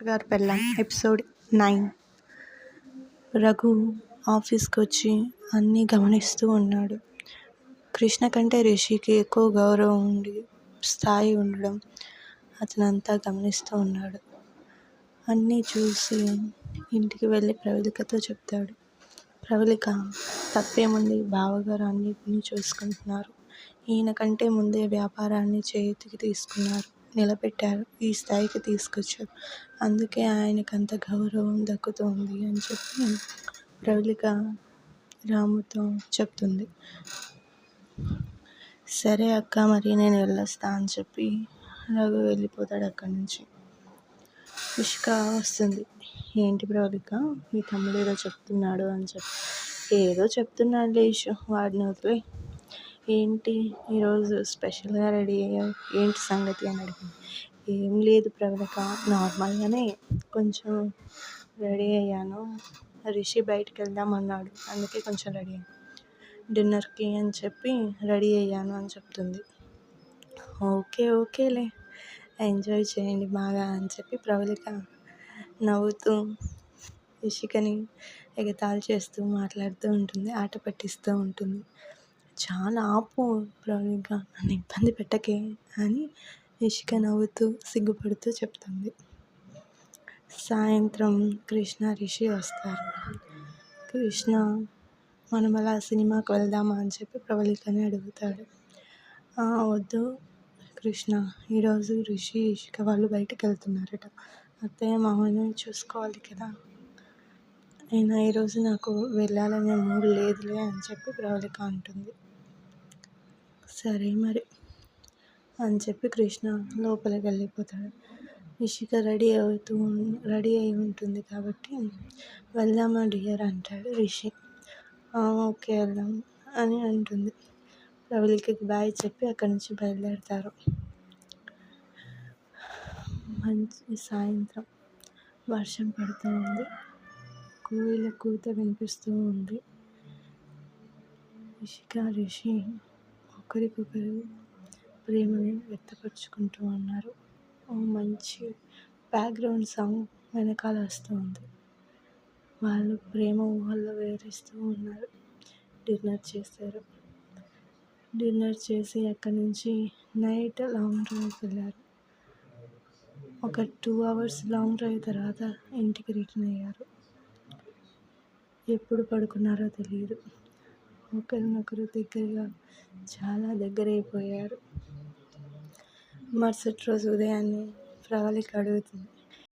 Master గారి పెళ్ళాం episode 9. Raghu ఆఫీస్కి వచ్చి అన్నీ గమనిస్తూ ఉన్నాడు. కృష్ణ కంటే రిషికి ఎక్కువ గౌరవం స్థాయి ఉండడం అతనంతా గమనిస్తూ ఉన్నాడు. అన్నీ చూసి ఇంటికి వెళ్ళి ప్రవళికతో చెప్తాడు. ప్రవళిక, తప్పేముంది, బావగారు అన్నిటినీ చూసుకుంటున్నారు. ఈయన కంటే ముందే వ్యాపారాన్ని చేతికి తీసుకున్నారు, నిలబెట్టారు, ఈ స్థాయికి తీసుకొచ్చారు. అందుకే ఆయనకంత గౌరవం దక్కుతోంది అని చెప్పి ప్రవళిక రాముతో చెప్తుంది. సరే అక్క, మరి నేను వెళ్ళొస్తా అని చెప్పి రఘు వెళ్ళిపోతాడు అక్కడి నుంచి. ఇష్క వస్తుంది. ఏంటి ప్రవళిక, మీ తమ్ముడు ఏదో చెప్తున్నాడు అని చెప్పి. ఏదో చెప్తున్నాడు లేషు, వాడిని వదిలే. ఏంటి ఈరోజు స్పెషల్గా రెడీ అయ్యావు, ఏంటి సంగతి అని అడిగింది. ఏం లేదు ప్రవళిక, నార్మల్గానే కొంచెం రెడీ అయ్యాను. రిషి బయటికి వెళ్దాం అన్నాడు, అందుకే కొంచెం రెడీ అయ్యాను. డిన్నర్కి అని చెప్పి రెడీ అయ్యాను అని చెప్తుంది. ఓకేలే, ఎంజాయ్ చేయండి బాగా అని చెప్పి ప్రవళిక నవ్వుతూ ఇషికని ఎగతాళి చేస్తూ మాట్లాడుతూ ఉంటుంది, ఆట పట్టిస్తూ ఉంటుంది. చాలా ఆపు ప్రవళిక, నన్ను ఇబ్బంది పెట్టకే అని ఇషిక నవ్వుతూ సిగ్గుపడుతూ చెప్తుంది. సాయంత్రం కృష్ణ రిషి వస్తారు. కృష్ణ, మనం అలా సినిమాకి వెళ్దామా అని చెప్పి ప్రవళికని అడుగుతాడు. వద్దు కృష్ణ, ఈరోజు రిషి ఇషిక వాళ్ళు బయటకు వెళ్తున్నారట, అత్తయ్య మామని చూసుకోవాలి కదా, అయినా ఈరోజు నాకు వెళ్ళాలనే మూడు లేదులే అని చెప్పి ప్రవళిక అంటుంది. సరే మరి అని చెప్పి కృష్ణ లోపలికి వెళ్ళిపోతాడు. ఇషిక రెడీ అయి ఉంటుంది కాబట్టి వెళ్దామా డియర్ అంటాడు రిషి. ఓకే వెళ్దాం అని అంటుంది. ప్రవళికకి బాయ్ చెప్పి అక్కడి నుంచి బయలుదేరుతారు. మంచి సాయంత్రం వర్షం పడుతూ ఉంది, కోయిల కూత వినిపిస్తూ ఉంది. ఇషిక రిషి ఒకరికొకరు ప్రేమని వ్యక్తపరుచుకుంటూ ఉన్నారు. మంచి బ్యాక్గ్రౌండ్ సాంగ్ వెనకాల వస్తూ ఉంది. వాళ్ళు ప్రేమ ఊహల్లో వివరిస్తూ ఉన్నారు. డిన్నర్ చేశారు. డిన్నర్ చేసి అక్కడి నుంచి నైట్ లాంగ్ డ్రైవ్కి వెళ్ళారు. ఒక 2 hours లాంగ్ డ్రైవ్ తర్వాత ఇంటికి రిటర్న్ అయ్యారు. ఎప్పుడు పడుకున్నారో తెలియదు. ఒకరినొకరు దగ్గరగా చాలా దగ్గరైపోయారు. మరుసటి రోజు ఉదయాన్నే ప్రవళిక అడుగుతుంది,